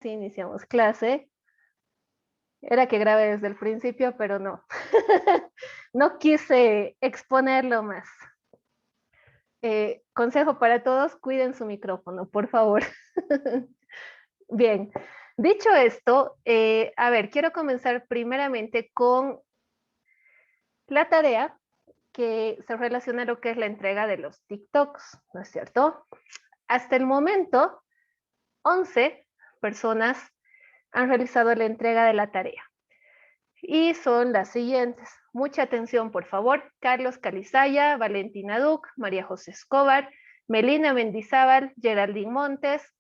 sí iniciamos clase. Era que grabe desde el principio, pero no. No quise exponerlo más. Consejo para todos, cuiden su micrófono, por favor. Bien, dicho esto, a ver, quiero comenzar primeramente con la tarea que se relaciona a lo que es la entrega de los TikToks, ¿no es cierto? Hasta el momento, 11 personas han realizado la entrega de la tarea. Y son las siguientes. Mucha atención, por favor. Carlos Calizaya, Valentina Duc, María José Escobar, Melina Mendizábal, Geraldine Montes,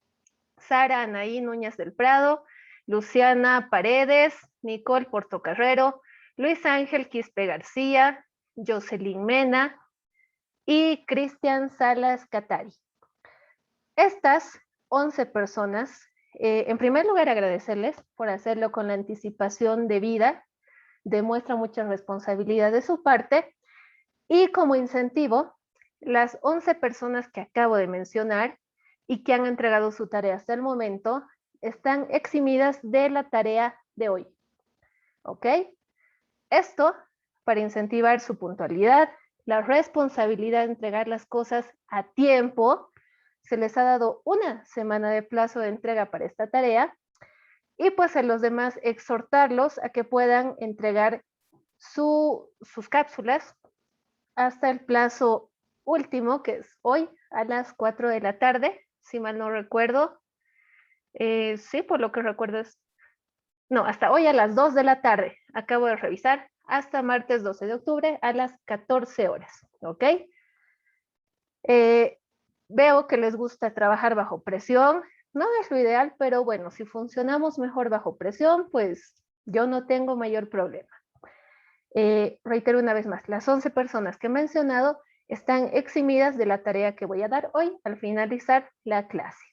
Sara Anaí Núñez del Prado, Luciana Paredes, Nicole Portocarrero, Luis Ángel Quispe García, Jocelyn Mena y Cristian Salas Catari. Estas 11 personas, en primer lugar agradecerles por hacerlo con la anticipación debida, demuestra mucha responsabilidad de su parte, y como incentivo, las 11 personas que acabo de mencionar y que han entregado su tarea hasta el momento, están eximidas de la tarea de hoy. ¿Ok? Esto para incentivar su puntualidad, la responsabilidad de entregar las cosas a tiempo. Se les ha dado una semana de plazo de entrega para esta tarea, y pues a los demás exhortarlos a que puedan entregar sus cápsulas hasta el plazo último, que es hoy a las 4 de la tarde, si mal no recuerdo. Sí, por lo que recuerdo es... No, hasta hoy a las 2 de la tarde. Acabo de revisar. Hasta martes 12 de octubre a las 14 horas. ¿Ok? Veo que les gusta trabajar bajo presión. No es lo ideal, pero bueno, si funcionamos mejor bajo presión, pues yo no tengo mayor problema. Reitero una vez más, las 11 personas que he mencionado están eximidas de la tarea que voy a dar hoy al finalizar la clase.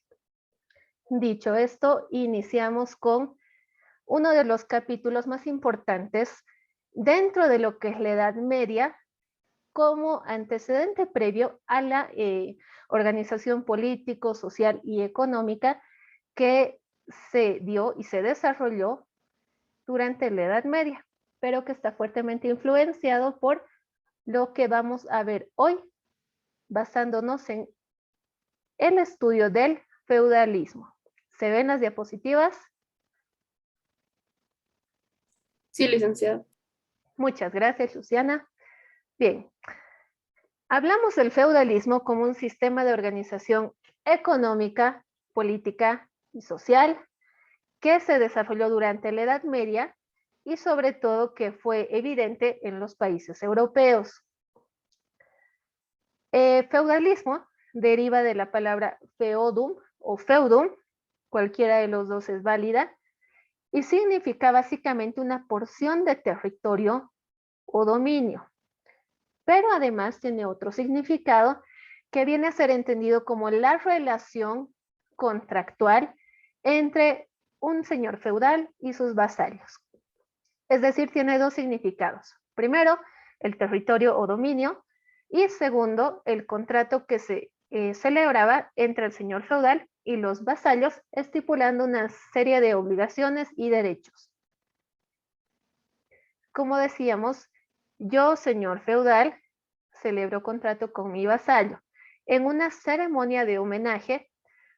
Dicho esto, iniciamos con uno de los capítulos más importantes dentro de lo que es la Edad Media como antecedente previo a la organización político, social y económica que se dio y se desarrolló durante la Edad Media, pero que está fuertemente influenciado por lo que vamos a ver hoy, basándonos en el estudio del feudalismo. ¿Se ven las diapositivas? Sí, licenciado. Muchas gracias, Luciana. Bien, hablamos del feudalismo como un sistema de organización económica, política y social que se desarrolló durante la Edad Media y sobre todo que fue evidente en los países europeos. Feudalismo deriva de la palabra feodum o feudum, cualquiera de los dos es válida, y significa básicamente una porción de territorio o dominio. Pero además tiene otro significado que viene a ser entendido como la relación contractual entre un señor feudal y sus vasallos. Es decir, tiene dos significados. Primero, el territorio o dominio, y segundo, el contrato que se celebraba entre el señor feudal y los vasallos, estipulando una serie de obligaciones y derechos. Como decíamos, yo, señor feudal, celebro contrato con mi vasallo en una ceremonia de homenaje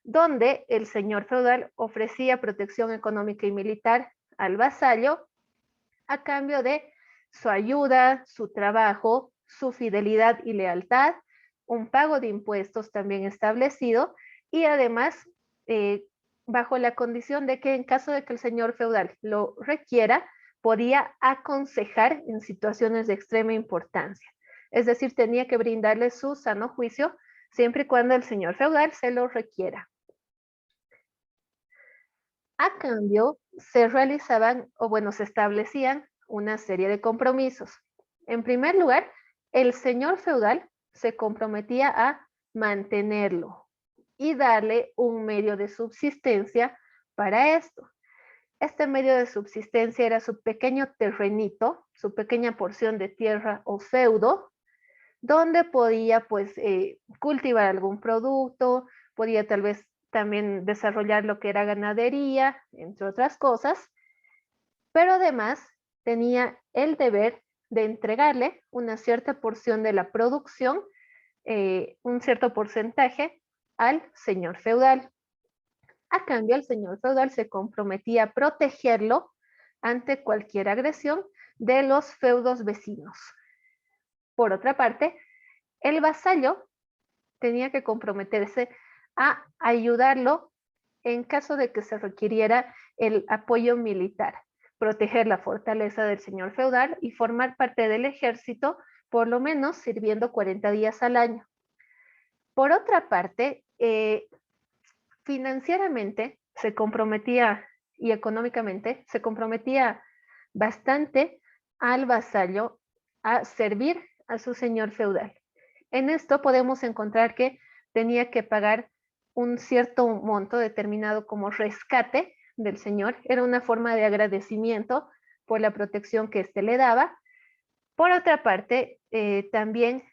donde el señor feudal ofrecía protección económica y militar al vasallo a cambio de su ayuda, su trabajo, su fidelidad y lealtad, un pago de impuestos también establecido, y además bajo la condición de que en caso de que el señor feudal lo requiera, podía aconsejar en situaciones de extrema importancia. Es decir, tenía que brindarle su sano juicio siempre y cuando el señor feudal se lo requiera. A cambio, se realizaban, o bueno, se establecían una serie de compromisos. En primer lugar, el señor feudal se comprometía a mantenerlo y darle un medio de subsistencia para esto. Este medio de subsistencia era su pequeño terrenito, su pequeña porción de tierra o feudo, donde podía pues cultivar algún producto, podía tal vez también desarrollar lo que era ganadería, entre otras cosas, pero además tenía el deber de entregarle una cierta porción de la producción, un cierto porcentaje al señor feudal. A cambio, el señor feudal se comprometía a protegerlo ante cualquier agresión de los feudos vecinos. Por otra parte, el vasallo tenía que comprometerse a ayudarlo en caso de que se requiriera el apoyo militar, proteger la fortaleza del señor feudal y formar parte del ejército, por lo menos sirviendo 40 días al año. Por otra parte, financieramente se comprometía y económicamente se comprometía bastante al vasallo a servir a su señor feudal. En esto podemos encontrar que tenía que pagar un cierto monto determinado como rescate del señor. Era una forma de agradecimiento por la protección que éste le daba. Por otra parte, también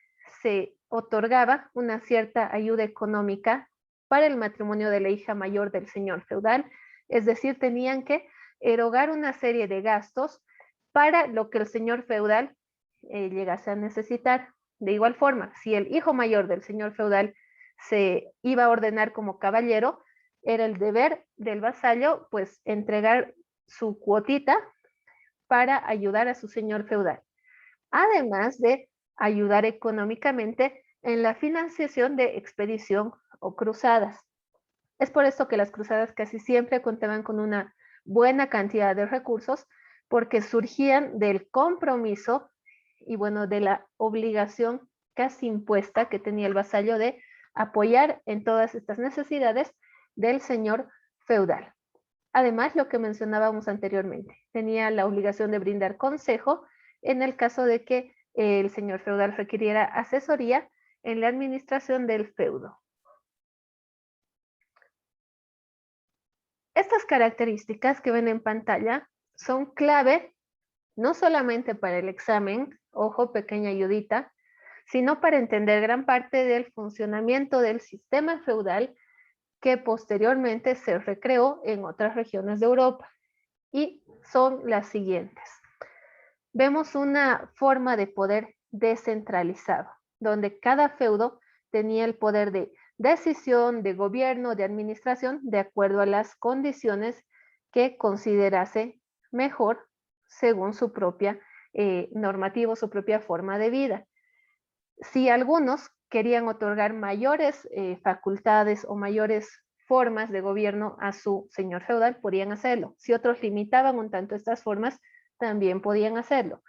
se otorgaba una cierta ayuda económica para el matrimonio de la hija mayor del señor feudal, es decir, tenían que erogar una serie de gastos para lo que el señor feudal llegase a necesitar. De igual forma, si el hijo mayor del señor feudal se iba a ordenar como caballero, era el deber del vasallo, pues, entregar su cuotita para ayudar a su señor feudal, además de ayudar económicamente en la financiación de expedición o cruzadas. Es por esto que las cruzadas casi siempre contaban con una buena cantidad de recursos, porque surgían del compromiso y bueno, de la obligación casi impuesta que tenía el vasallo de apoyar en todas estas necesidades del señor feudal. Además, lo que mencionábamos anteriormente, tenía la obligación de brindar consejo en el caso de que el señor feudal requiriera asesoría en la administración del feudo. Estas características que ven en pantalla son clave no solamente para el examen, ojo, pequeña ayudita, sino para entender gran parte del funcionamiento del sistema feudal que posteriormente se recreó en otras regiones de Europa. Y son las siguientes. Vemos una forma de poder descentralizado, donde cada feudo tenía el poder de decisión, de gobierno, de administración, de acuerdo a las condiciones que considerase mejor según su propia normativa, su propia forma de vida. Si algunos querían otorgar mayores facultades o mayores formas de gobierno a su señor feudal, podían hacerlo. Si otros limitaban un tanto estas formas, también podían hacerlo.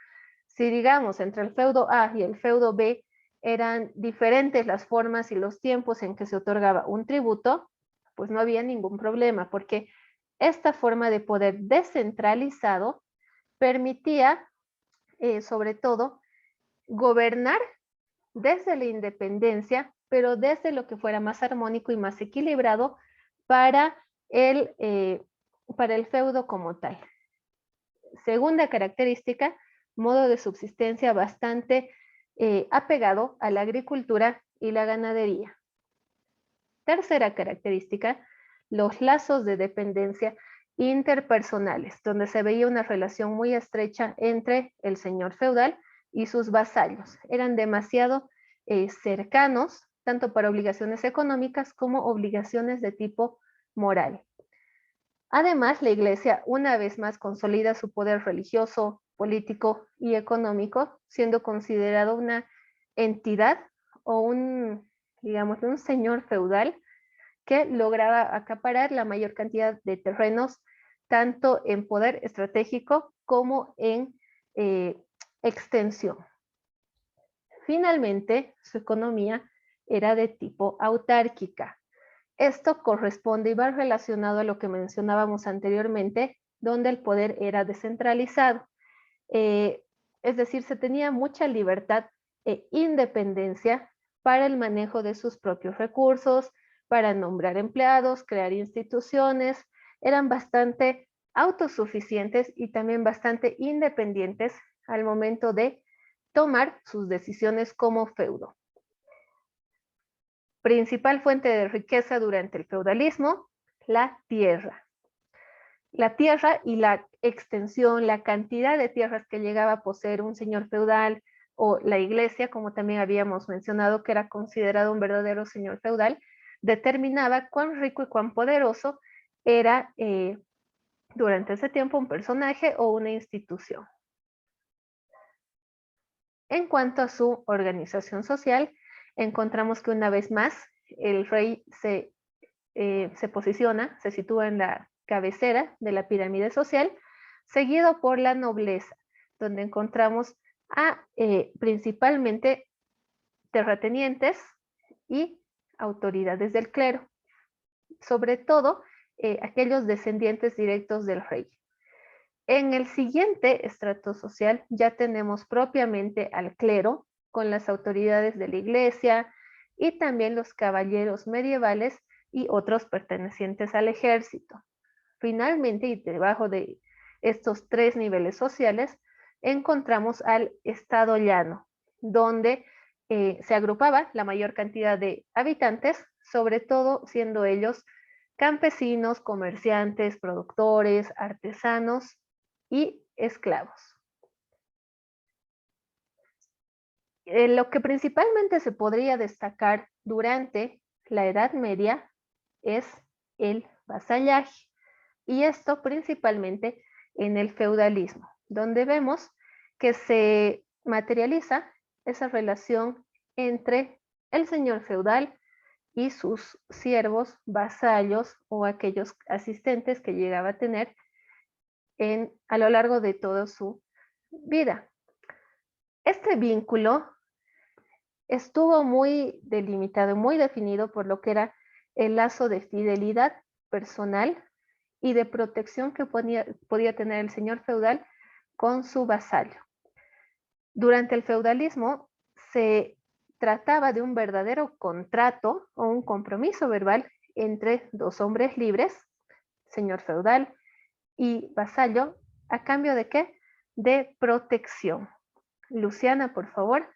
Si digamos entre el feudo A y el feudo B eran diferentes las formas y los tiempos en que se otorgaba un tributo, pues no había ningún problema, porque esta forma de poder descentralizado permitía, sobre todo, gobernar desde la independencia, pero desde lo que fuera más armónico y más equilibrado para el feudo como tal. Segunda característica, modo de subsistencia bastante apegado a la agricultura y la ganadería. Tercera característica, los lazos de dependencia interpersonales, donde se veía una relación muy estrecha entre el señor feudal y sus vasallos. Eran demasiado cercanos, tanto para obligaciones económicas como obligaciones de tipo moral. Además, la Iglesia una vez más consolida su poder religioso, político y económico, siendo considerado una entidad o un señor feudal que lograba acaparar la mayor cantidad de terrenos, tanto en poder estratégico como en extensión. Finalmente, su economía era de tipo autárquica. Esto corresponde y va relacionado a lo que mencionábamos anteriormente, donde el poder era descentralizado. Es decir, se tenía mucha libertad e independencia para el manejo de sus propios recursos, para nombrar empleados, crear instituciones, eran bastante autosuficientes y también bastante independientes al momento de tomar sus decisiones como feudo. Principal fuente de riqueza durante el feudalismo, la tierra. La tierra y la extensión, la cantidad de tierras que llegaba a poseer un señor feudal o la iglesia, como también habíamos mencionado que era considerado un verdadero señor feudal, determinaba cuán rico y cuán poderoso era durante ese tiempo un personaje o una institución. En cuanto a su organización social, encontramos que una vez más el rey se posiciona, se sitúa en la cabecera de la pirámide social, seguido por la nobleza, donde encontramos a principalmente terratenientes y autoridades del clero, sobre todo aquellos descendientes directos del rey. En el siguiente estrato social ya tenemos propiamente al clero, con las autoridades de la iglesia y también los caballeros medievales y otros pertenecientes al ejército. Finalmente, y debajo de estos tres niveles sociales, encontramos al estado llano, donde se agrupaba la mayor cantidad de habitantes, sobre todo siendo ellos campesinos, comerciantes, productores, artesanos y esclavos. Lo que principalmente se podría destacar durante la Edad Media es el vasallaje, y esto principalmente en el feudalismo, donde vemos que se materializa esa relación entre el señor feudal y sus siervos, vasallos o aquellos asistentes que llegaba a tener a lo largo de toda su vida. Este vínculo estuvo muy delimitado, muy definido por lo que era el lazo de fidelidad personal y de protección que podía tener el señor feudal con su vasallo. Durante el feudalismo se trataba de un verdadero contrato o un compromiso verbal entre dos hombres libres, señor feudal y vasallo, ¿a cambio de qué? De protección. Luciana, por favor.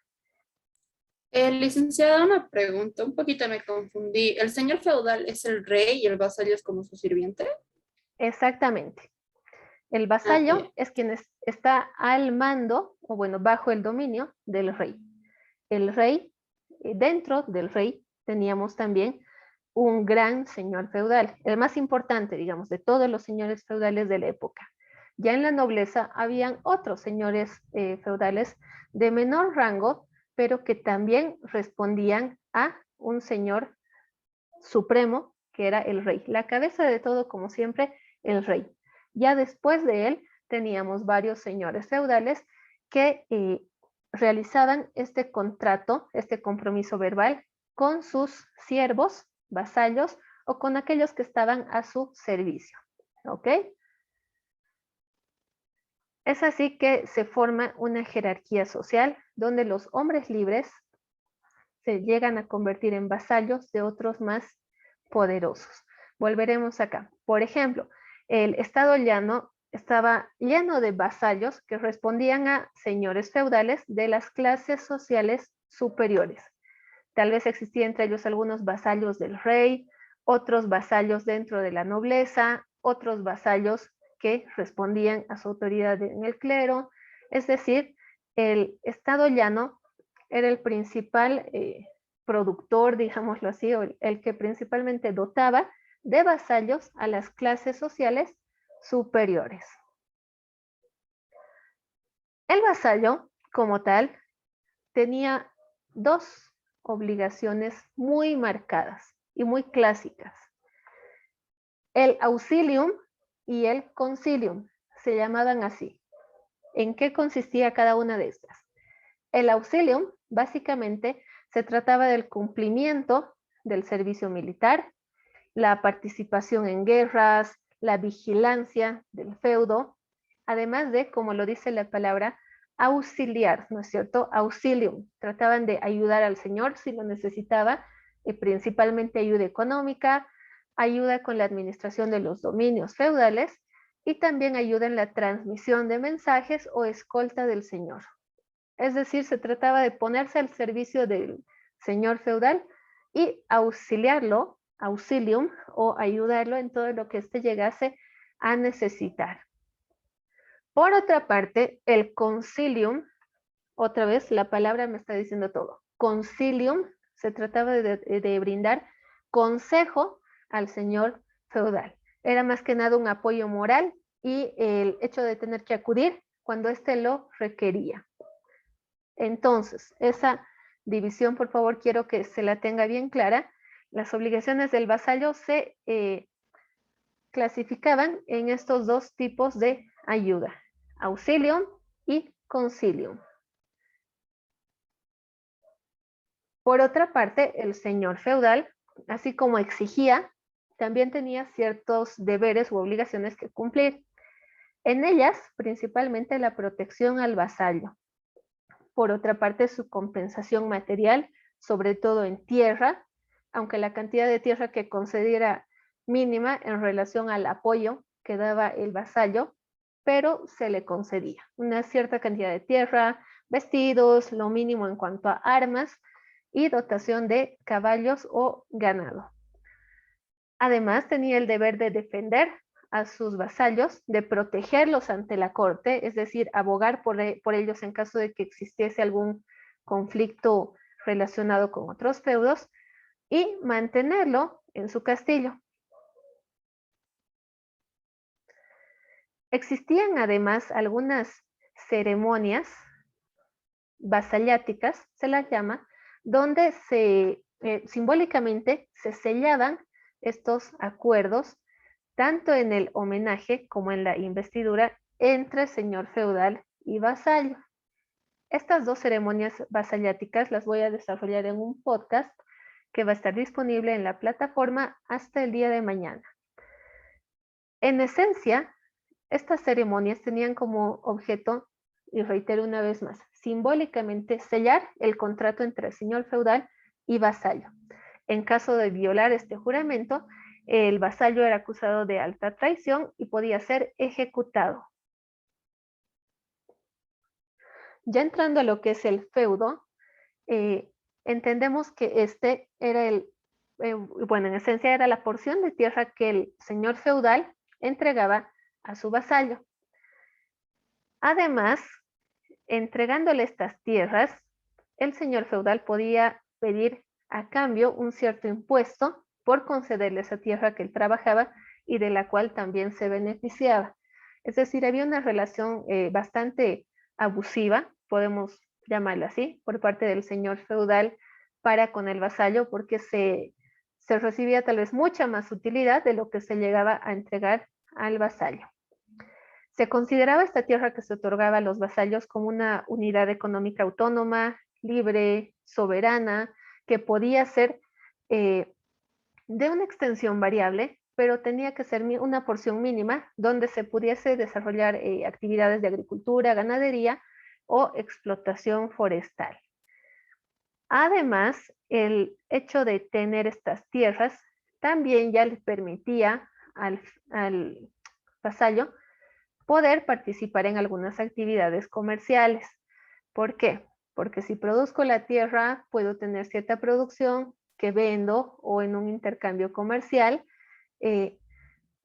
Licenciada, una pregunta, un poquito me confundí. ¿El señor feudal es el rey y el vasallo es como su sirviente? Exactamente. El Ah, ya. vasallo es quien está al mando, o bueno, bajo el dominio del rey. El rey, dentro del rey, teníamos también un gran señor feudal, el más importante, digamos, de todos los señores feudales de la época. Ya en la nobleza habían otros señores feudales de menor rango, pero que también respondían a un señor supremo, que era el rey. La cabeza de todo, como siempre, el rey. Ya después de él teníamos varios señores feudales que realizaban este contrato, este compromiso verbal con sus siervos, vasallos o con aquellos que estaban a su servicio. ¿Ok? Es así que se forma una jerarquía social donde los hombres libres se llegan a convertir en vasallos de otros más poderosos. Volveremos acá. Por ejemplo, el estado llano estaba lleno de vasallos que respondían a señores feudales de las clases sociales superiores. Tal vez existía entre ellos algunos vasallos del rey, otros vasallos dentro de la nobleza, otros vasallos que respondían a su autoridad en el clero. Es decir, el estado llano era el principal productor, digámoslo así, o el que principalmente dotaba de vasallos a las clases sociales superiores. El vasallo, como tal, tenía dos obligaciones muy marcadas y muy clásicas. El auxilium y el concilium se llamaban así. ¿En qué consistía cada una de estas? El auxilium básicamente se trataba del cumplimiento del servicio militar, la participación en guerras, la vigilancia del feudo, además de, como lo dice la palabra, auxiliar, ¿no es cierto? Auxilium. Trataban de ayudar al señor si lo necesitaba, principalmente ayuda económica, ayuda con la administración de los dominios feudales y también ayuda en la transmisión de mensajes o escolta del señor. Es decir, se trataba de ponerse al servicio del señor feudal y auxiliarlo, auxilium, o ayudarlo en todo lo que éste llegase a necesitar. Por otra parte, el concilium, otra vez la palabra me está diciendo todo. Concilium, se trataba de brindar consejo al señor feudal. Era más que nada un apoyo moral y el hecho de tener que acudir cuando éste lo requería. Entonces, esa división, por favor, quiero que se la tenga bien clara. Las obligaciones del vasallo se clasificaban en estos dos tipos de ayuda, auxilium y concilium. Por otra parte, el señor feudal, así como exigía, también tenía ciertos deberes u obligaciones que cumplir. En ellas, principalmente la protección al vasallo. Por otra parte, su compensación material, sobre todo en tierra, aunque la cantidad de tierra que concediera mínima en relación al apoyo que daba el vasallo, pero se le concedía una cierta cantidad de tierra, vestidos, lo mínimo en cuanto a armas y dotación de caballos o ganado. Además, tenía el deber de defender a sus vasallos, de protegerlos ante la corte, es decir, abogar por ellos en caso de que existiese algún conflicto relacionado con otros feudos, y mantenerlo en su castillo. Existían además algunas ceremonias vasalláticas, se las llama, donde simbólicamente se sellaban estos acuerdos tanto en el homenaje como en la investidura entre señor feudal y vasallo. Estas dos ceremonias vasalláticas las voy a desarrollar en un podcast que va a estar disponible en la plataforma hasta el día de mañana. En esencia, estas ceremonias tenían como objeto, y reitero una vez más, simbólicamente sellar el contrato entre el señor feudal y vasallo. En caso de violar este juramento, el vasallo era acusado de alta traición y podía ser ejecutado. Ya entrando a lo que es el feudo, entendemos que este era bueno, en esencia era la porción de tierra que el señor feudal entregaba a su vasallo. Además, entregándole estas tierras, el señor feudal podía pedir a cambio un cierto impuesto por concederle esa tierra que él trabajaba y de la cual también se beneficiaba. Es decir, había una relación bastante abusiva, podemos llamarla así, por parte del señor feudal para con el vasallo, porque se recibía tal vez mucha más utilidad de lo que se llegaba a entregar al vasallo. Se consideraba esta tierra que se otorgaba a los vasallos como una unidad económica autónoma, libre, soberana, que podía ser de una extensión variable, pero tenía que ser una porción mínima donde se pudiese desarrollar actividades de agricultura, ganadería o explotación forestal. Además, el hecho de tener estas tierras también ya le permitía al vasallo poder participar en algunas actividades comerciales. ¿Por qué? Porque si produzco la tierra, puedo tener cierta producción que vendo o en un intercambio comercial,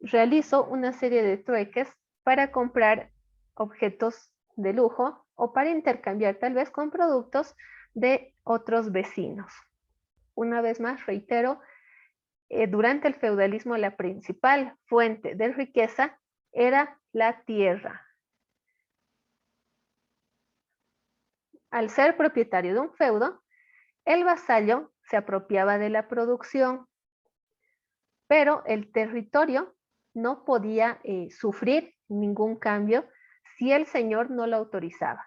realizo una serie de trueques para comprar objetos de lujo o para intercambiar tal vez con productos de otros vecinos. Una vez más, reitero, durante el feudalismo la principal fuente de riqueza era la tierra. Al ser propietario de un feudo, el vasallo se apropiaba de la producción, pero el territorio no podía sufrir ningún cambio si el señor no lo autorizaba.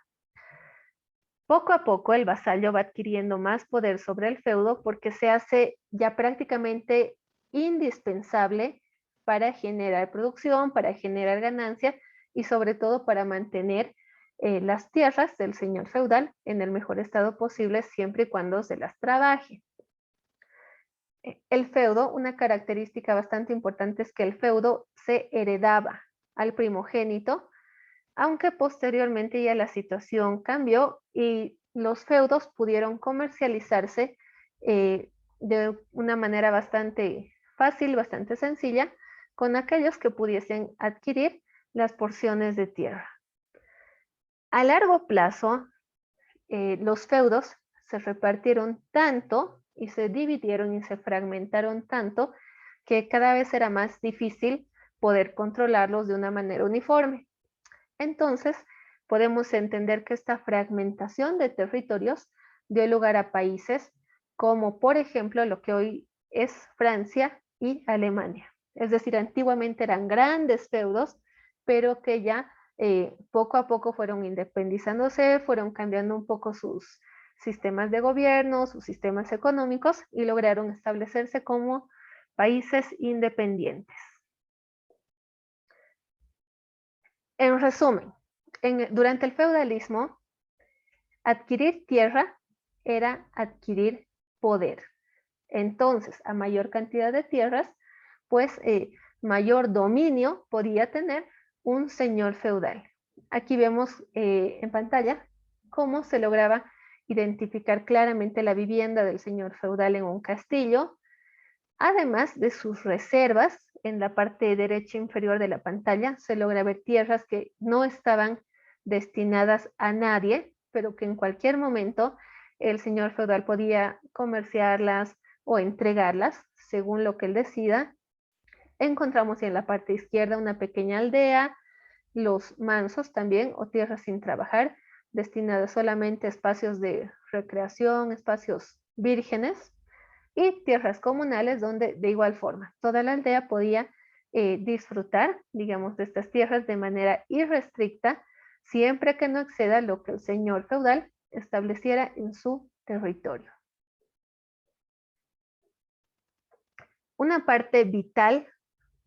Poco a poco el vasallo va adquiriendo más poder sobre el feudo porque se hace ya prácticamente indispensable para generar producción, para generar ganancia y sobre todo para mantener las tierras del señor feudal en el mejor estado posible siempre y cuando se las trabaje. El feudo, una característica bastante importante es que el feudo se heredaba al primogénito, aunque posteriormente ya la situación cambió y los feudos pudieron comercializarse de una manera bastante fácil, bastante sencilla, con aquellos que pudiesen adquirir las porciones de tierra. A largo plazo, los feudos se repartieron tanto y se dividieron y se fragmentaron tanto que cada vez era más difícil poder controlarlos de una manera uniforme. Entonces, podemos entender que esta fragmentación de territorios dio lugar a países como, por ejemplo, lo que hoy es Francia y Alemania. Es decir, antiguamente eran grandes feudos, pero que ya poco a poco fueron independizándose, fueron cambiando un poco sus sistemas de gobierno, sus sistemas económicos y lograron establecerse como países independientes. En resumen, durante el feudalismo, adquirir tierra era adquirir poder. Entonces, a mayor cantidad de tierras, pues mayor dominio podía tener un señor feudal. Aquí vemos en pantalla cómo se lograba identificar claramente la vivienda del señor feudal en un castillo, además de sus reservas. En la parte derecha inferior de la pantalla se logra ver tierras que no estaban destinadas a nadie, pero que en cualquier momento el señor feudal podía comerciarlas o entregarlas según lo que él decida. Encontramos en la parte izquierda una pequeña aldea, los mansos también, o tierras sin trabajar, destinadas solamente a espacios de recreación, espacios vírgenes, y tierras comunales donde de igual forma toda la aldea podía disfrutar, digamos, de estas tierras de manera irrestricta, siempre que no exceda lo que el señor feudal estableciera en su territorio. Una parte vital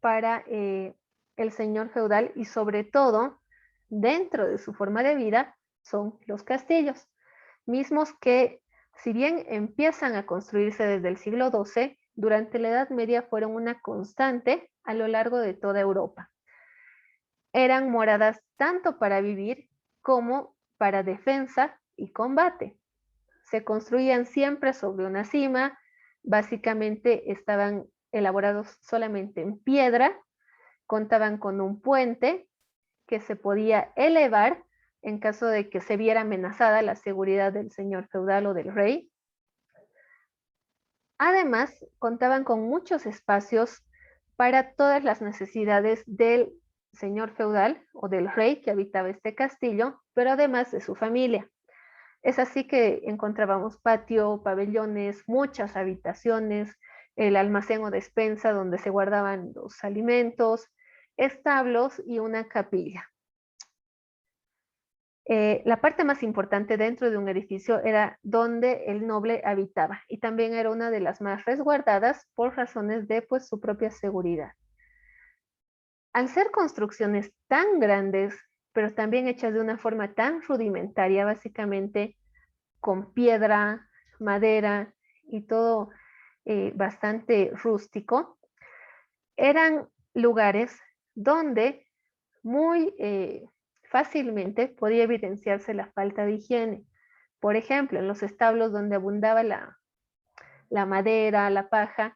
para el señor feudal y sobre todo dentro de su forma de vida son los castillos, mismos que si bien empiezan a construirse desde el siglo XII, durante la Edad Media fueron una constante a lo largo de toda Europa. Eran moradas tanto para vivir como para defensa y combate. Se construían siempre sobre una cima, básicamente estaban elaborados solamente en piedra, contaban con un puente que se podía elevar en caso de que se viera amenazada la seguridad del señor feudal o del rey. Además, contaban con muchos espacios para todas las necesidades del señor feudal o del rey que habitaba este castillo, pero además de su familia. Es así que encontrábamos patio, pabellones, muchas habitaciones, el almacén o despensa donde se guardaban los alimentos, establos y una capilla. La parte más importante dentro de un edificio era donde el noble habitaba y también era una de las más resguardadas por razones de pues, su propia seguridad. Al ser construcciones tan grandes, pero también hechas de una forma tan rudimentaria, básicamente con piedra, madera y todo bastante rústico, eran lugares donde muy fácilmente podía evidenciarse la falta de higiene. Por ejemplo, en los establos donde abundaba la madera, la paja,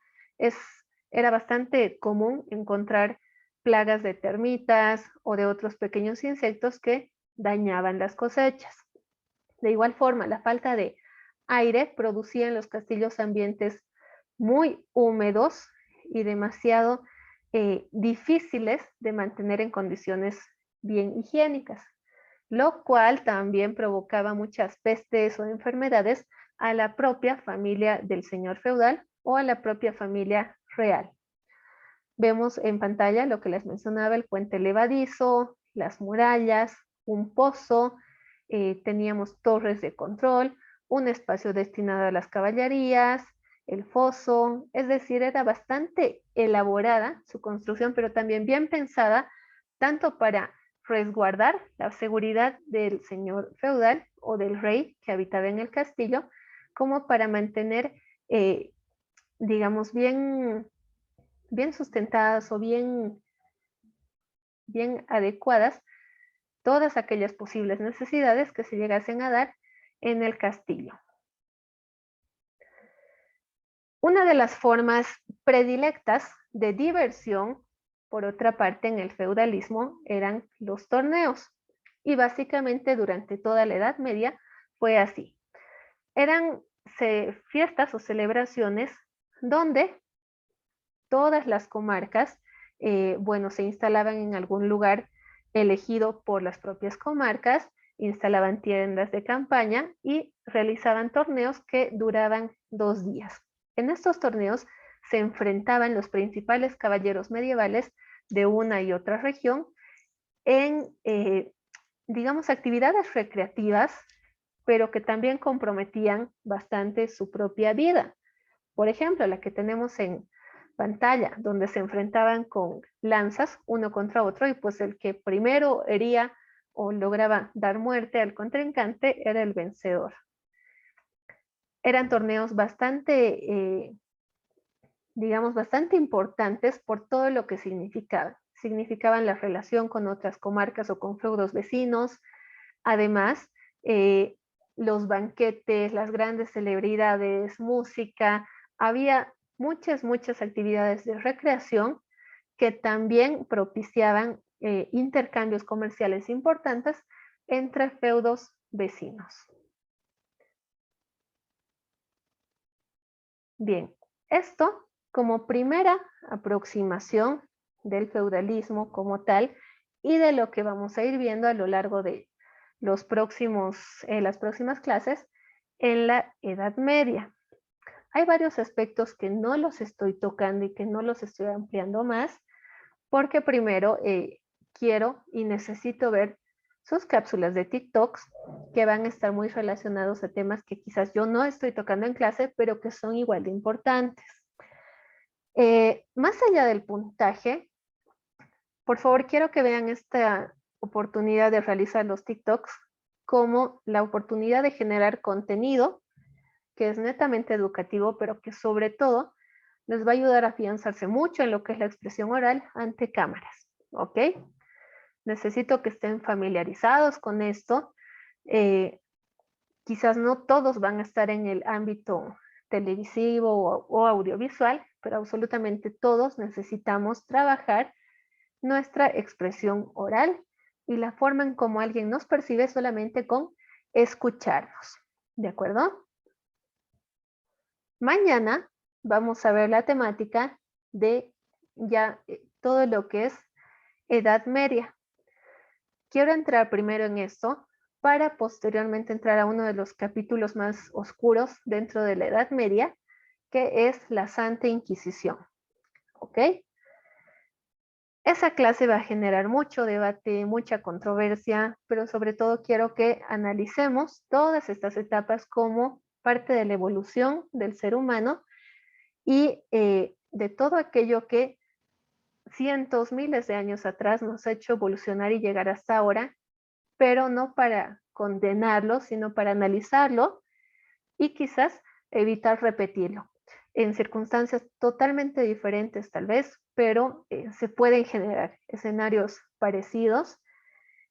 era bastante común encontrar plagas de termitas o de otros pequeños insectos que dañaban las cosechas. De igual forma, la falta de aire producía en los castillos ambientes muy húmedos y demasiado difíciles de mantener en condiciones bien higiénicas, lo cual también provocaba muchas pestes o enfermedades a la propia familia del señor feudal o a la propia familia real. Vemos en pantalla lo que les mencionaba, el puente levadizo, las murallas, un pozo, teníamos torres de control, un espacio destinado a las caballerías, el foso, es decir, era bastante elaborada su construcción, pero también bien pensada, tanto para resguardar la seguridad del señor feudal o del rey que habitaba en el castillo, como para mantener, digamos, bien sustentadas o bien adecuadas todas aquellas posibles necesidades que se llegasen a dar en el castillo. Una de las formas predilectas de diversión, por otra parte, en el feudalismo eran los torneos. Y básicamente durante toda la Edad Media fue así. Eran fiestas o celebraciones donde todas las comarcas, bueno, se instalaban en algún lugar elegido por las propias comarcas, instalaban tiendas de campaña y realizaban torneos que duraban 2 días. En estos torneos se enfrentaban los principales caballeros medievales de una y otra región en, digamos, actividades recreativas, pero que también comprometían bastante su propia vida. Por ejemplo, la que tenemos en pantalla, donde se enfrentaban con lanzas uno contra otro y pues el que primero hería o lograba dar muerte al contrincante era el vencedor. Eran torneos bastante, digamos, bastante importantes por todo lo que significaban. Significaban la relación con otras comarcas o con feudos vecinos. Además, los banquetes, las grandes celebridades, música, había muchas actividades de recreación que también propiciaban intercambios comerciales importantes entre feudos vecinos. Bien, esto como primera aproximación del feudalismo como tal y de lo que vamos a ir viendo a lo largo de las próximas clases en la Edad Media. Hay varios aspectos que no los estoy tocando y que no los estoy ampliando más, porque primero quiero y necesito ver sus cápsulas de TikToks que van a estar muy relacionados a temas que quizás yo no estoy tocando en clase, pero que son igual de importantes. Más allá del puntaje, por favor, quiero que vean esta oportunidad de realizar los TikToks como la oportunidad de generar contenido que es netamente educativo, pero que sobre todo les va a ayudar a afianzarse mucho en lo que es la expresión oral ante cámaras, ¿ok? Necesito que estén familiarizados con esto. Quizás no todos van a estar en el ámbito televisivo o audiovisual, pero absolutamente todos necesitamos trabajar nuestra expresión oral y la forma en cómo alguien nos percibe solamente con escucharnos. ¿De acuerdo? Mañana vamos a ver la temática de ya todo lo que es Edad Media. Quiero entrar primero en esto para posteriormente entrar a uno de los capítulos más oscuros dentro de la Edad Media, que es la Santa Inquisición. ¿Ok? Esa clase va a generar mucho debate, mucha controversia, pero sobre todo quiero que analicemos todas estas etapas como parte de la evolución del ser humano y de todo aquello que cientos, miles de años atrás nos ha hecho evolucionar y llegar hasta ahora, pero no para condenarlo, sino para analizarlo y quizás evitar repetirlo en circunstancias totalmente diferentes tal vez, pero se pueden generar escenarios parecidos.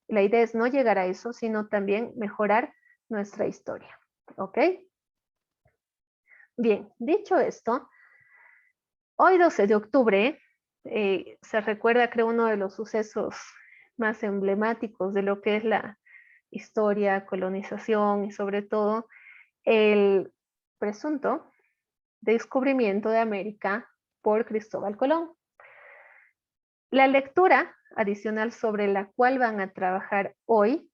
La idea es no llegar a eso, sino también mejorar nuestra historia. ¿Ok? Bien, dicho esto, hoy 12 de octubre se recuerda, creo, uno de los sucesos más emblemáticos de lo que es la historia, colonización y sobre todo el presunto descubrimiento de América por Cristóbal Colón. La lectura adicional sobre la cual van a trabajar hoy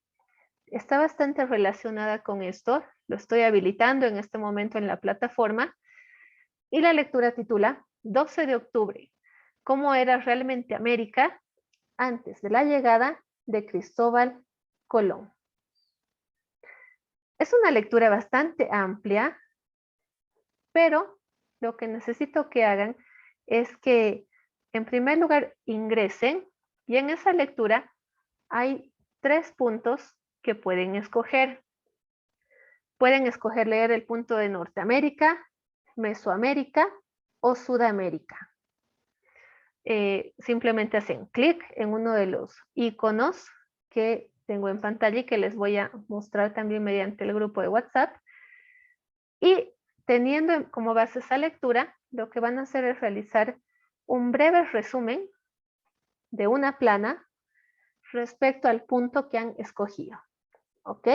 está bastante relacionada con esto. Lo estoy habilitando en este momento en la plataforma y la lectura titula 12 de octubre, ¿cómo era realmente América antes de la llegada de Cristóbal Colón? Es una lectura bastante amplia, pero lo que necesito que hagan es que, en primer lugar, ingresen y en esa lectura hay 3 puntos que pueden escoger. Pueden escoger leer el punto de Norteamérica, Mesoamérica o Sudamérica. Simplemente hacen clic en uno de los iconos que tengo en pantalla y que les voy a mostrar también mediante el grupo de WhatsApp y teniendo como base esa lectura, lo que van a hacer es realizar un breve resumen de una plana respecto al punto que han escogido. ¿Ok?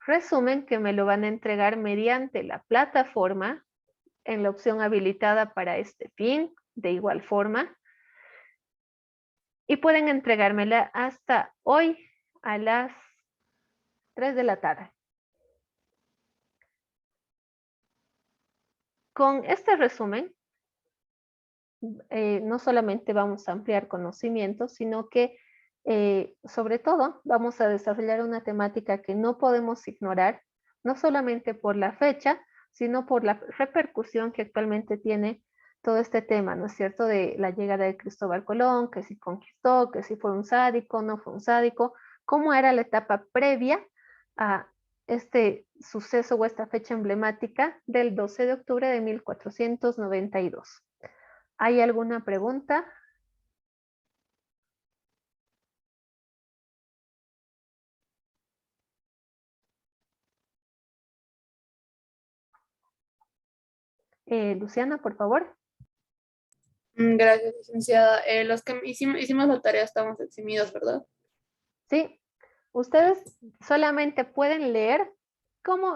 Resumen que me lo van a entregar mediante la plataforma en la opción habilitada para este fin, de igual forma. Y pueden entregármela hasta hoy a las 3 de la tarde. Con este resumen, no solamente vamos a ampliar conocimientos, sino que sobre todo vamos a desarrollar una temática que no podemos ignorar, no solamente por la fecha, sino por la repercusión que actualmente tiene todo este tema, ¿no es cierto?, de la llegada de Cristóbal Colón, que si conquistó, que si fue un sádico, no fue un sádico, cómo era la etapa previa a este suceso o esta fecha emblemática del 12 de octubre de 1492. ¿Hay alguna pregunta? Luciana, por favor. Gracias, licenciada. Los que hicimos la tarea estamos eximidos, ¿verdad? Sí, ustedes solamente pueden leer como,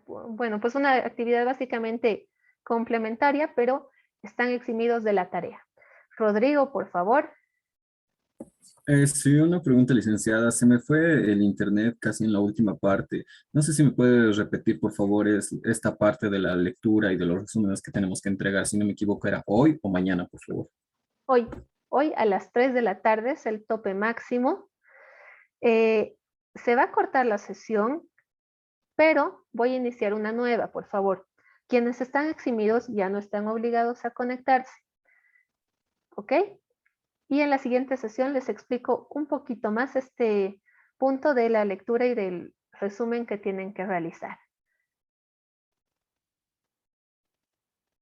bueno, pues una actividad básicamente complementaria, pero están eximidos de la tarea. Rodrigo, por favor. Sí, una pregunta, licenciada. Se me fue el internet casi en la última parte. No sé si me puede repetir, por favor, esta parte de la lectura y de los resúmenes que tenemos que entregar. Si no me equivoco, ¿era hoy o mañana, por favor? Hoy, hoy a las 3 de la tarde es el tope máximo. Se va a cortar la sesión, pero voy a iniciar una nueva, por favor. Quienes están eximidos ya no están obligados a conectarse. ¿Ok? Y en la siguiente sesión les explico un poquito más este punto de la lectura y del resumen que tienen que realizar.